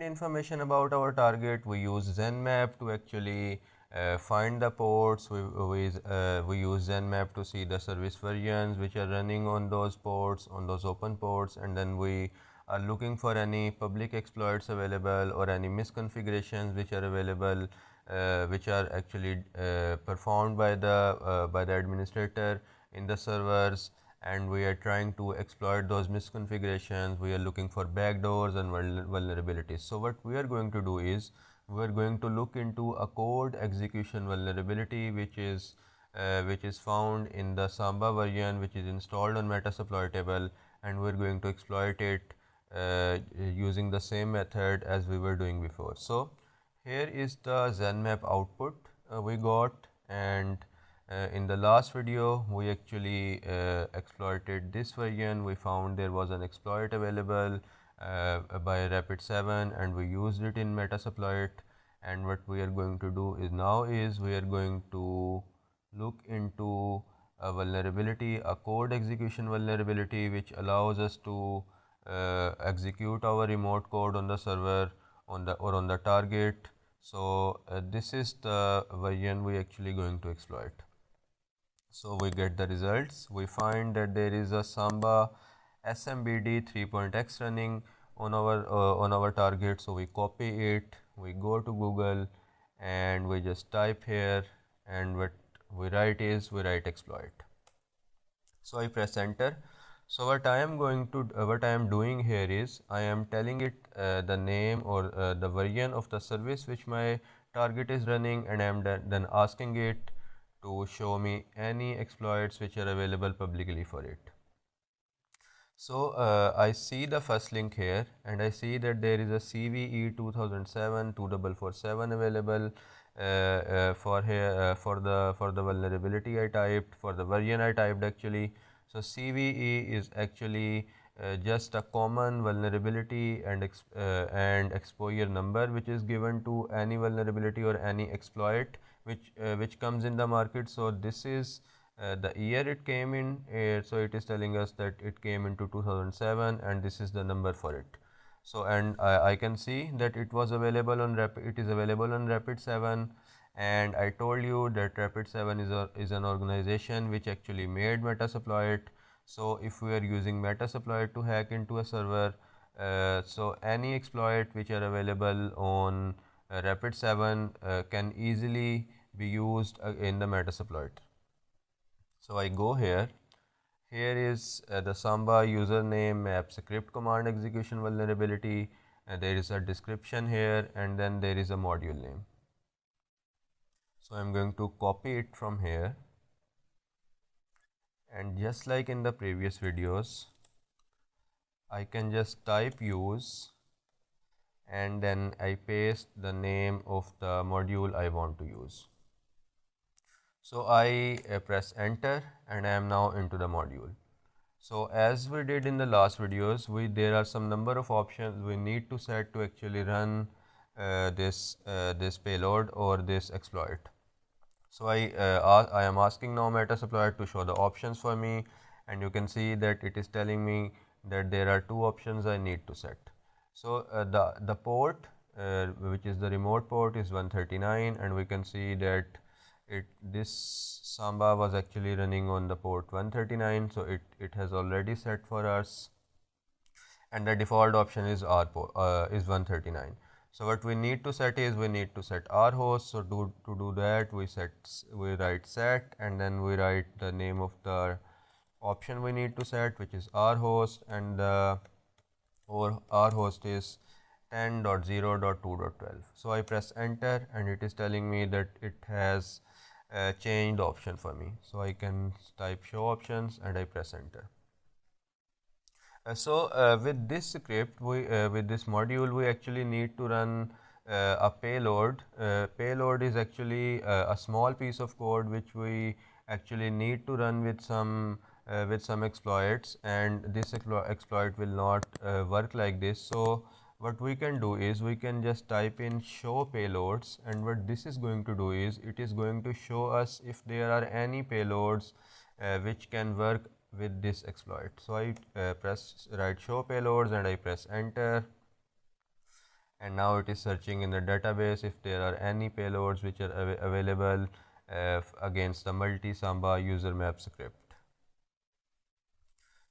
information about our target. We use ZenMap to actually find the ports. We use ZenMap to see the service versions which are running on those ports, on those open ports, and then we are looking for any public exploits available or any misconfigurations which are available, which are actually performed by the administrator in the servers, and we are trying to exploit those misconfigurations. We are looking for backdoors and vulnerabilities. So what we are going to do is we are going to look into a code execution vulnerability which is found in the Samba version, which is installed on Metasploitable, and we are going to exploit it using the same method as we were doing before. So here is the ZenMap output we got, and in the last video we actually exploited this version. We found there was an exploit available by Rapid7 and we used it in Metasploit. And what we are going to do is now is we are going to look into a vulnerability, a code execution vulnerability, which allows us to execute our remote code on the server on the target. So this is the version we actually going to exploit. So we get the results. We find that there is a Samba SMBD 3.x running on our target. So we copy it, we go to Google and we just type here, and what we write is we write exploit. So I press enter. So what I am doing here is I am telling it the name or the version of the service which my target is running, and I am then asking it to show me any exploits which are available publicly for it. So I see the first link here, and I see that there is a CVE 2007 2447 available for here for the vulnerability I typed, for the version I typed actually. So CVE is actually just a common vulnerability and exposure number which is given to any vulnerability or any exploit which comes in the market. So this is the year it came in, so it is telling us that it came into 2007, and this is the number for it. So and I can see that it was available on it is available on Rapid7, and I told you that Rapid7 is an organization which actually made Metasploit. So if we are using Metasploit to hack into a server, so any exploit which are available on Rapid7 can easily be used in the Metasploit. So I go here. Here is the Samba username map script command execution vulnerability. There is a description here, and then there is a module name. So I'm going to copy it from here, and just like in the previous videos, I can just type use and then I paste the name of the module I want to use. So I press enter, and I am now into the module. So as we did in the last videos, there are some number of options we need to set to actually run this payload or this exploit. So I am asking now Metasploit to show the options for me, and you can see that it is telling me that there are two options I need to set. So the port which is the remote port is 139, and we can see that this Samba was actually running on the port 139, so it has already set for us, and the default option is is 139. So what we need to set is we need to set our host. So to do that, we write set, and then we write the name of the option we need to set, which is our host, and our host is 10.0.2.12. So I press enter, and it is telling me that it has changed the option for me. So I can type show options, and I press enter. With this script, with this module, we actually need to run a payload. Payload is actually a small piece of code which we actually need to run with some exploits, and this exploit will not work like this. So what we can do is we can just type in show payloads, and what this is going to do is it is going to show us if there are any payloads which can work with this exploit. So I press write show payloads, and I press enter, and now it is searching in the database if there are any payloads which are available against the multi-Samba user map script.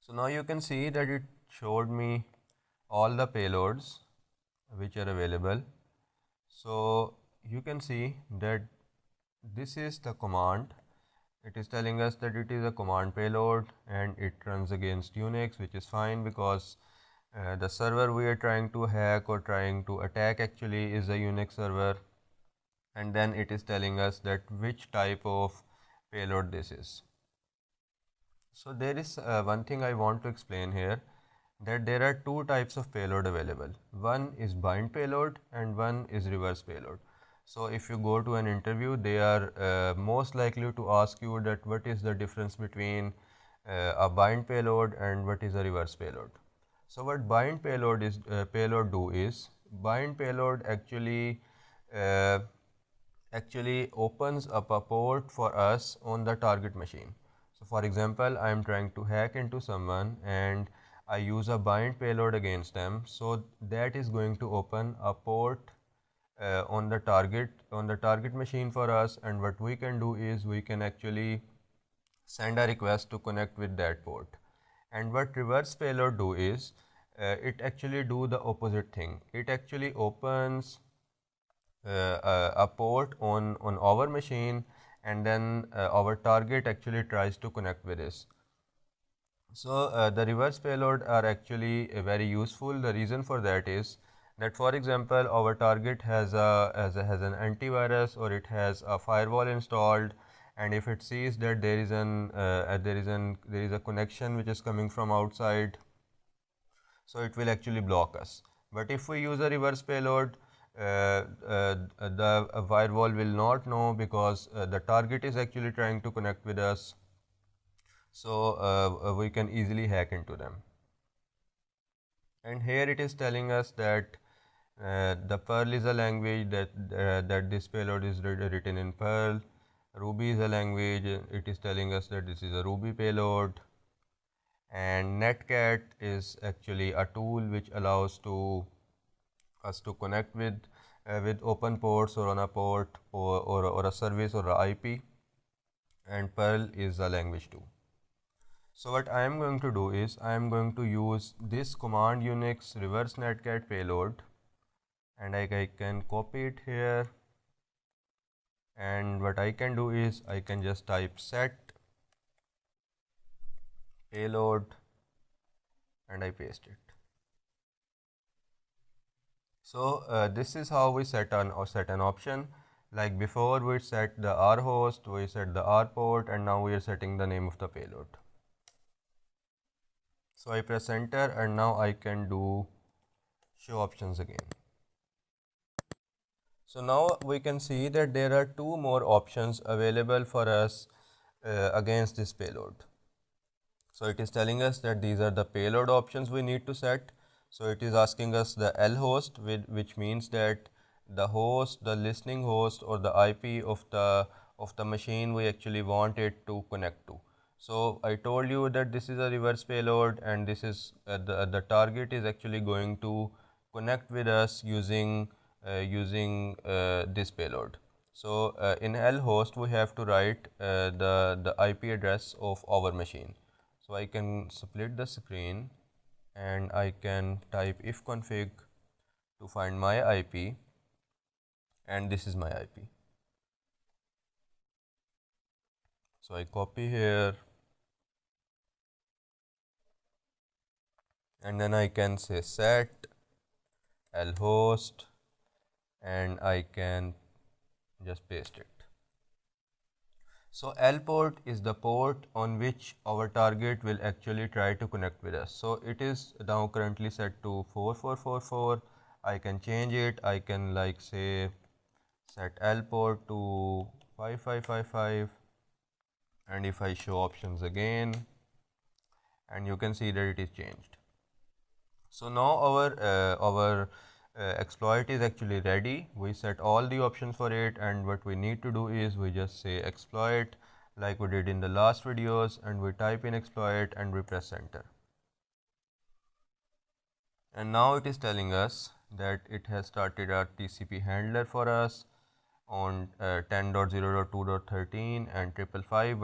So now you can see that it showed me all the payloads which are available. So you can see that this is the command. It is telling us that it is a command payload and it runs against Unix, which is fine because the server we are trying to hack or trying to attack actually is a Unix server, and then it is telling us that which type of payload this is. So there is one thing I want to explain here, that there are two types of payload available. One is bind payload and one is reverse payload. So if you go to an interview, they are most likely to ask you that what is the difference between a bind payload and what is a reverse payload. So what bind payload is payload do is, bind payload uh, actually opens up a port for us on the target machine. So for example, I am trying to hack into someone and I use a bind payload against them, so that is going to open a port on the target machine for us, and what we can do is we can actually send a request to connect with that port. And what reverse payload do is it actually do the opposite thing. It actually opens a port on our machine, and then our target actually tries to connect with this. So the reverse payload are actually very useful. The reason for that is that, for example, our target has an antivirus or it has a firewall installed, and if it sees that there is a connection which is coming from outside, so it will actually block us. But if we use a reverse payload, the firewall will not know because the target is actually trying to connect with us, so we can easily hack into them. And here it is telling us that the Perl is a language that this payload is written in Perl. Ruby is a language. It is telling us that this is a Ruby payload. And Netcat is actually a tool which allows us to connect with open ports or on a port or a service or a IP. And Perl is a language too. So what I am going to do is I am going to use this command Unix reverse netcat payload, and I can copy it here, and what I can do is I can just type set payload and I paste it. So this is how we set an option. Like before, we set the R host, we set the R port, and now we are setting the name of the payload. So I press enter, and now I can do show options again. So now we can see that there are two more options available for us against this payload. So it is telling us that these are the payload options we need to set. So it is asking us the L host, which means that the host, the listening host, or the IP of the machine we actually want it to connect to. So I told you that this is a reverse payload, and this is the target is actually going to connect with us using this payload. So in L host we have to write the IP address of our machine. So I can split the screen and I can type ifconfig to find my IP, and this is my IP. So I copy here, and then I can say set lhost, and I can just paste it. So L port is the port on which our target will actually try to connect with us. So it is now currently set to 4444. I can change it. I can like say set L port to 5555, and if I show options again, and you can see that it is changed. So now our exploit is actually ready. We set all the options for it, and what we need to do is we just say exploit like we did in the last videos, and we type in exploit and we press enter. And now it is telling us that it has started a TCP handler for us on 10.0.2.13 and 555.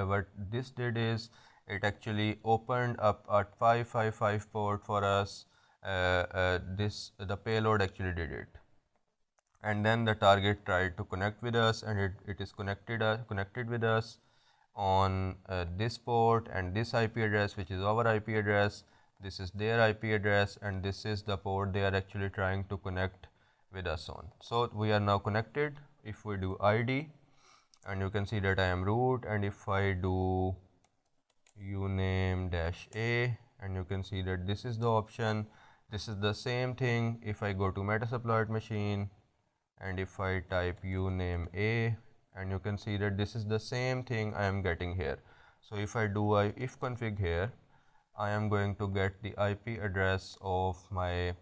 What this did is it actually opened up a 555 port for us. The payload actually did it, and then the target tried to connect with us, and it is connected with us on this port and this IP address, which is our IP address. This is their IP address, and this is the port they are actually trying to connect with us on. So we are now connected. If we do ID, and you can see that I am root, and if I do uname -a, and you can see that this is the option. This is the same thing if I go to Metasploit machine, and if I type uname a, and you can see that this is the same thing I am getting here. So if I do a if config here, I am going to get the IP address of my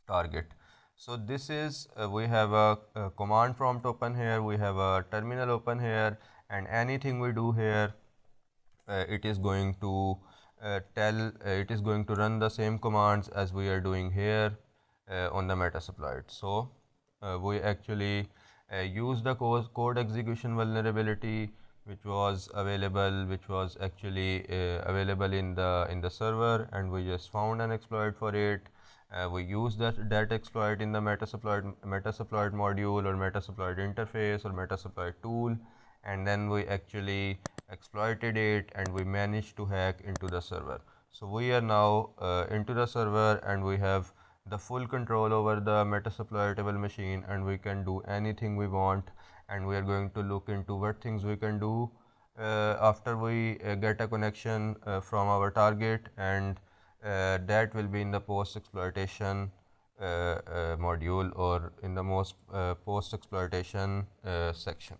target. So this is we have a command prompt open here, we have a terminal open here, and anything we do here, it is going to it is going to run the same commands as we are doing here on the Metasploit. So we actually use the code execution vulnerability which was actually available in the server, and we just found an exploit for it. We use that exploit in the Metasploit module or Metasploit interface or Metasploit tool, and then we actually exploited it and we managed to hack into the server. So we are now into the server, and we have the full control over the Metasploitable machine, and we can do anything we want. And we are going to look into what things we can do after we get a connection from our target, and that will be in the post exploitation module, or in the post exploitation section.